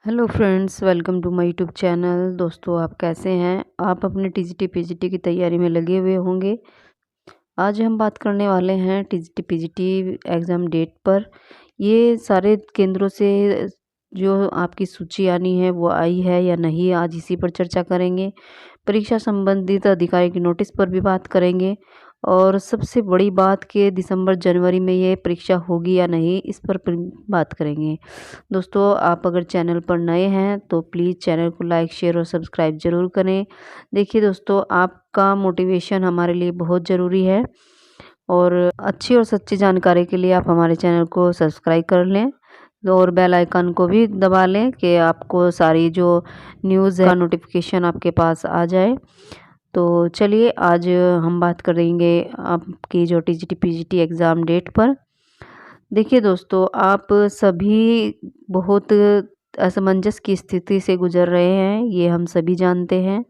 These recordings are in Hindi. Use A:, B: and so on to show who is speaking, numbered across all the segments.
A: Hello friends, welcome to my YouTube channel. दोस्तों, आप कैसे हैं? आप अपने टीजीटी पीजीटी की तैयारी में लगे हुए होंगे। आज हम बात करने वाले हैं टीजीटी पीजीटी एग्ज़ाम डेट पर। ये सारे केंद्रों से जो आपकी सूची आनी है वो आई है या नहीं, आज इसी पर चर्चा करेंगे। परीक्षा संबंधित अधिकारी की नोटिस पर भी बात करेंगे और सबसे बड़ी बात कि दिसंबर जनवरी में ये परीक्षा होगी या नहीं, इस पर बात करेंगे। दोस्तों, आप अगर चैनल पर नए हैं तो प्लीज़ चैनल को लाइक शेयर और सब्सक्राइब ज़रूर करें। देखिए दोस्तों, आपका मोटिवेशन हमारे लिए बहुत ज़रूरी है और अच्छी और सच्ची जानकारी के लिए आप हमारे चैनल को सब्सक्राइब कर लें और बेल आइकन को भी दबा लें कि आपको सारी जो न्यूज़ है नोटिफिकेशन आपके पास आ जाए। तो चलिए, आज हम बात करेंगे आपकी जो टीजीटी पीजीटी एग्ज़ाम डेट पर। देखिए दोस्तों, आप सभी बहुत असमंजस की स्थिति से गुजर रहे हैं, ये हम सभी जानते हैं।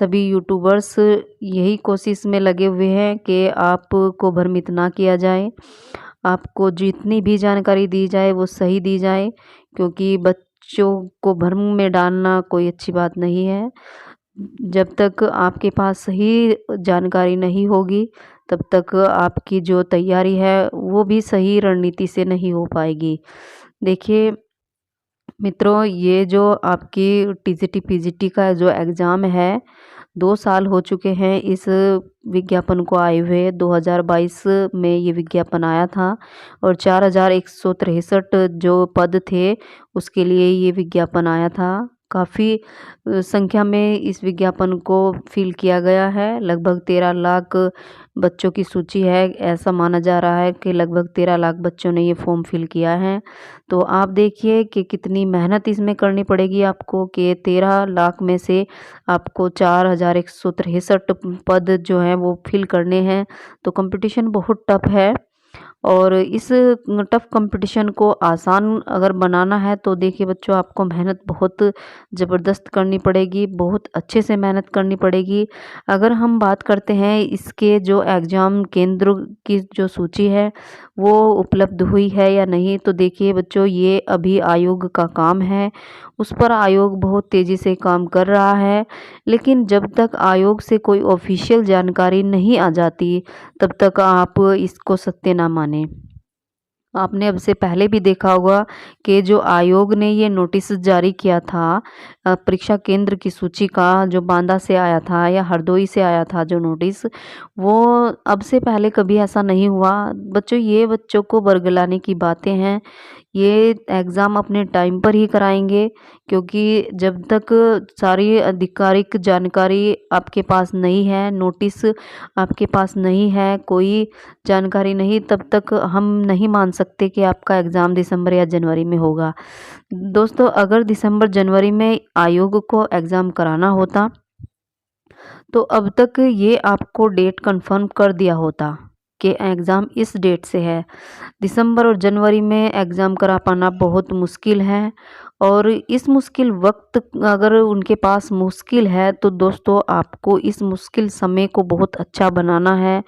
A: सभी यूट्यूबर्स यही कोशिश में लगे हुए हैं कि आपको भ्रमित ना किया जाए, आपको जितनी भी जानकारी दी जाए वो सही दी जाए, क्योंकि बच्चों को भ्रम में डालना कोई अच्छी बात नहीं है। जब तक आपके पास सही जानकारी नहीं होगी, तब तक आपकी जो तैयारी है वो भी सही रणनीति से नहीं हो पाएगी। देखिए मित्रों, ये जो आपकी टीजीटी पीजीटी का जो एग्ज़ाम है, 2 साल हो चुके हैं इस विज्ञापन को आए हुए। 2022 में ये विज्ञापन आया था और 4163 जो पद थे उसके लिए ये विज्ञापन आया था। काफ़ी संख्या में इस विज्ञापन को फिल किया गया है। लगभग 13 लाख बच्चों की सूची है। ऐसा माना जा रहा है कि लगभग 13 लाख बच्चों ने ये फॉर्म फिल किया है। तो आप देखिए कि कितनी मेहनत इसमें करनी पड़ेगी आपको कि 13 लाख में से आपको 4163 पद जो हैं वो फिल करने हैं। तो कंपटीशन बहुत टफ है और इस टफ कंपटीशन को आसान अगर बनाना है तो देखिए बच्चों, आपको मेहनत बहुत ज़बरदस्त करनी पड़ेगी, बहुत अच्छे से मेहनत करनी पड़ेगी। अगर हम बात करते हैं इसके जो एग्ज़ाम केंद्र की जो सूची है वो उपलब्ध हुई है या नहीं, तो देखिए बच्चों, ये अभी आयोग का काम है। उस पर आयोग बहुत तेज़ी से काम कर रहा है, लेकिन जब तक आयोग से कोई ऑफिशियल जानकारी नहीं आ जाती, तब तक आप इसको सत्य ना मानें। आपने अब से पहले भी देखा होगा कि जो आयोग ने ये नोटिस जारी किया था परीक्षा केंद्र की सूची का, जो बांदा से आया था या हरदोई से आया था जो नोटिस, वो अब से पहले कभी ऐसा नहीं हुआ। बच्चों, ये बच्चों को बरगलाने की बातें हैं। ये एग्ज़ाम अपने टाइम पर ही कराएंगे, क्योंकि जब तक सारी आधिकारिक जानकारी आपके पास नहीं है, नोटिस आपके पास नहीं है, कोई जानकारी नहीं, तब तक हम नहीं मान सकते कि आपका एग्ज़ाम दिसंबर या जनवरी में होगा। दोस्तों, अगर दिसंबर जनवरी में आयोग को एग्ज़ाम कराना होता तो अब तक ये आपको डेट कंफर्म कर दिया होता कि एग्ज़ाम इस डेट से है। दिसंबर और जनवरी में एग्ज़ाम करा पाना बहुत मुश्किल है और इस मुश्किल वक्त अगर उनके पास मुश्किल है तो दोस्तों, आपको इस मुश्किल समय को बहुत अच्छा बनाना है।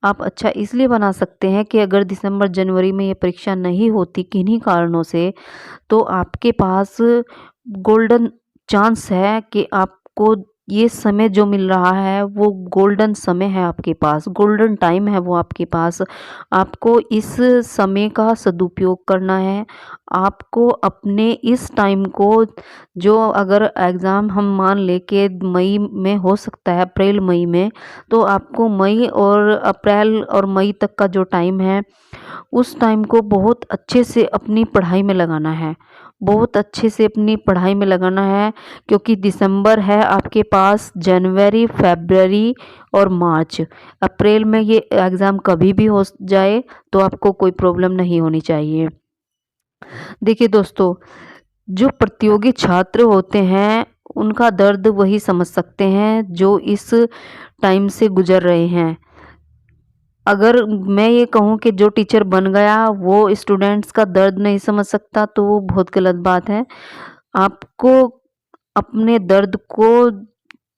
A: आप अच्छा इसलिए बना सकते हैं कि अगर दिसंबर जनवरी में ये परीक्षा नहीं होती किन्हीं कारणों से, तो आपके पास गोल्डन चांस है कि आपको ये समय जो मिल रहा है वो गोल्डन समय है, आपके पास गोल्डन टाइम है वो आपके पास। आपको इस समय का सदुपयोग करना है। आपको अपने इस टाइम को, जो अगर एग्ज़ाम हम मान लें कि मई में हो सकता है, अप्रैल मई में, तो आपको मई और अप्रैल और मई तक का जो टाइम है उस टाइम को बहुत अच्छे से अपनी पढ़ाई में लगाना है, बहुत अच्छे से अपनी पढ़ाई में लगाना है, क्योंकि दिसंबर है आपके पास, जनवरी, फरवरी और मार्च, अप्रैल में ये एग्ज़ाम कभी भी हो जाए तो आपको कोई प्रॉब्लम नहीं होनी चाहिए। देखिए दोस्तों, जो प्रतियोगी छात्र होते हैं उनका दर्द वही समझ सकते हैं जो इस टाइम से गुजर रहे हैं। अगर मैं ये कहूँ कि जो टीचर बन गया वो स्टूडेंट्स का दर्द नहीं समझ सकता, तो वो बहुत गलत बात है। आपको अपने दर्द को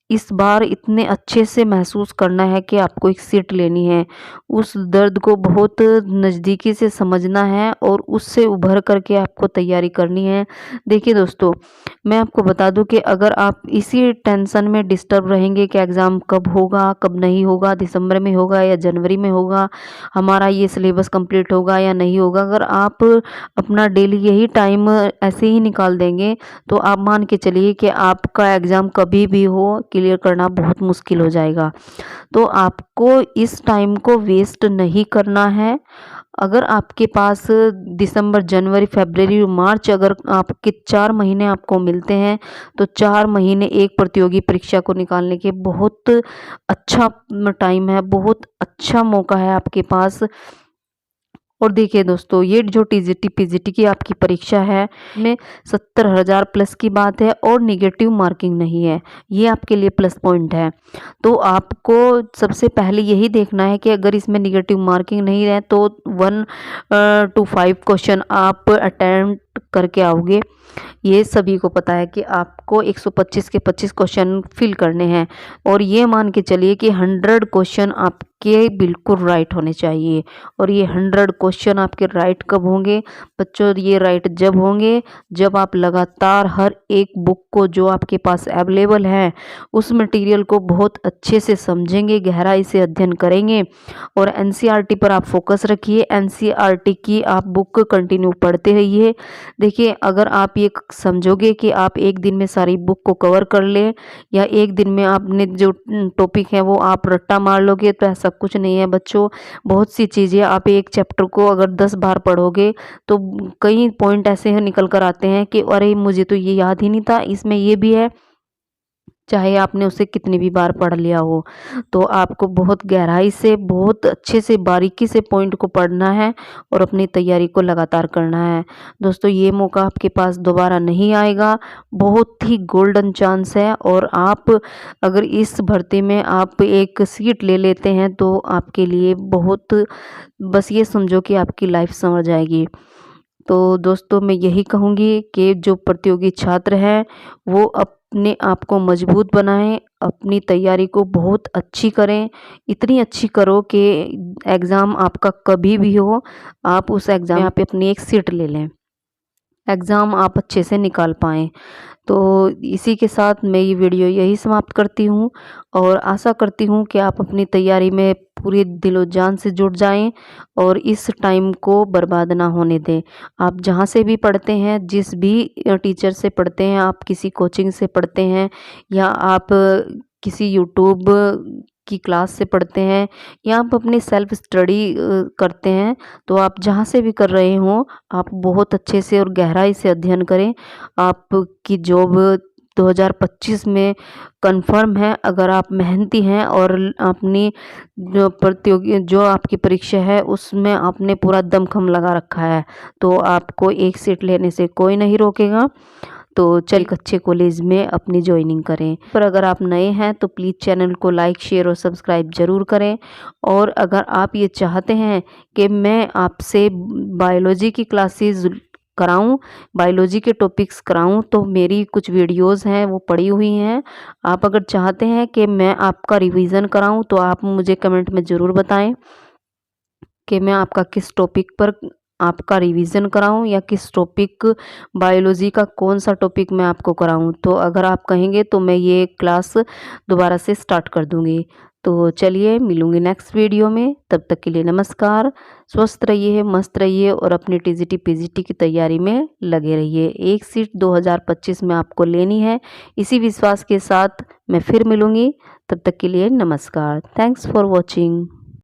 A: इस बार इतने अच्छे से महसूस करना है कि आपको एक सीट लेनी है। उस दर्द को बहुत नज़दीकी से समझना है और उससे उभर कर के आपको तैयारी करनी है। देखिए दोस्तों, मैं आपको बता दूं कि अगर आप इसी टेंशन में डिस्टर्ब रहेंगे कि एग्ज़ाम कब होगा, कब नहीं होगा, दिसंबर में होगा या जनवरी में होगा, हमारा ये सिलेबस कंप्लीट होगा या नहीं होगा, अगर आप अपना डेली यही टाइम ऐसे ही निकाल देंगे, तो आप मान के चलिए कि आपका एग्ज़ाम कभी भी हो, क्लियर करना बहुत मुश्किल हो जाएगा। तो आपको इस टाइम को वेस्ट नहीं करना है। अगर आपके पास दिसंबर, जनवरी, फरवरी, मार्च अगर आपके 4 महीने आपको मिलते हैं, तो 4 महीने एक प्रतियोगी परीक्षा को निकालने के बहुत अच्छा टाइम है, बहुत अच्छा मौका है आपके पास। और देखिए दोस्तों, ये जो टीजीटी पीजीटी की आपकी परीक्षा है में 70,000 प्लस की बात है और निगेटिव मार्किंग नहीं है, ये आपके लिए प्लस पॉइंट है। तो आपको सबसे पहले यही देखना है कि अगर इसमें निगेटिव मार्किंग नहीं है तो 1 to 5 क्वेश्चन आप अटेम्प्ट करके आओगे। ये सभी को पता है कि आपको 125 के 25 क्वेश्चन फिल करने हैं और ये मान के चलिए कि 100 क्वेश्चन आपके बिल्कुल राइट होने चाहिए। और ये 100 क्वेश्चन आपके राइट कब होंगे बच्चों? ये राइट जब होंगे जब आप लगातार हर एक बुक को जो आपके पास अवेलेबल है उस मटेरियल को बहुत अच्छे से समझेंगे, गहराई से अध्ययन करेंगे और एनसीईआरटी पर आप फोकस रखिए। एनसीईआरटी की आप बुक कंटिन्यू पढ़ते रहिए। देखिए, अगर आप ये समझोगे कि आप एक दिन में सारी बुक को कवर कर लें या एक दिन में आपने जो टॉपिक है वो आप रट्टा मार लोगे, तो ऐसा कुछ नहीं है बच्चों। बहुत सी चीज़ें आप एक चैप्टर को अगर 10 बार पढ़ोगे तो कई पॉइंट ऐसे निकल कर आते हैं कि अरे मुझे तो ये याद ही नहीं था, इसमें ये भी है, चाहे आपने उसे कितनी भी बार पढ़ लिया हो। तो आपको बहुत गहराई से, बहुत अच्छे से, बारीकी से पॉइंट को पढ़ना है और अपनी तैयारी को लगातार करना है। दोस्तों, ये मौका आपके पास दोबारा नहीं आएगा, बहुत ही गोल्डन चांस है और आप अगर इस भर्ती में आप एक सीट ले लेते हैं तो आपके लिए बहुत, बस ये समझो कि आपकी लाइफ संवर जाएगी। तो दोस्तों, मैं यही कहूँगी कि जो प्रतियोगी छात्र हैं वो अपने आप को मजबूत बनाएं, अपनी तैयारी को बहुत अच्छी करें, इतनी अच्छी करो कि एग्ज़ाम आपका कभी भी हो, आप उस एग्ज़ाम में आप अपनी एक सीट ले लें, एग्ज़ाम आप अच्छे से निकाल पाएँ। तो इसी के साथ मैं ये वीडियो यही समाप्त करती हूँ और आशा करती हूँ कि आप अपनी तैयारी में पूरे दिलो जान से जुट जाएं और इस टाइम को बर्बाद ना होने दें। आप जहाँ से भी पढ़ते हैं, जिस भी टीचर से पढ़ते हैं, आप किसी कोचिंग से पढ़ते हैं या आप किसी यूट्यूब की क्लास से पढ़ते हैं या आप अपनी सेल्फ स्टडी करते हैं, तो आप जहाँ से भी कर रहे हों, आप बहुत अच्छे से और गहराई से अध्ययन करें। आपकी जॉब 2025 में कंफर्म है अगर आप मेहनती हैं और अपनी जो आपकी परीक्षा है उसमें आपने पूरा दमखम लगा रखा है, तो आपको एक सीट लेने से कोई नहीं रोकेगा। तो चल एक अच्छे कॉलेज में अपनी ज्वाइनिंग करें। पर अगर आप नए हैं तो प्लीज़ चैनल को लाइक, शेयर और सब्सक्राइब ज़रूर करें। और अगर आप ये चाहते हैं कि मैं आपसे बायोलॉजी की क्लासेस कराऊं, बायोलॉजी के टॉपिक्स कराऊं, तो मेरी कुछ वीडियोस हैं वो पड़ी हुई हैं। आप अगर चाहते हैं कि मैं आपका रिवीजन कराऊं तो आप मुझे कमेंट में ज़रूर बताएं कि मैं आपका किस टॉपिक पर आपका रिवीजन कराऊं या किस टॉपिक, बायोलॉजी का कौन सा टॉपिक मैं आपको कराऊं। तो अगर आप कहेंगे तो मैं ये क्लास दोबारा से स्टार्ट कर दूंगी। तो चलिए, मिलूंगी नेक्स्ट वीडियो में, तब तक के लिए नमस्कार। स्वस्थ रहिए, मस्त रहिए और अपनी टीजीटी पीजीटी की तैयारी में लगे रहिए। एक सीट 2025 में आपको लेनी है, इसी विश्वास के साथ मैं फिर मिलूंगी। तब तक के लिए नमस्कार। Thanks for watching.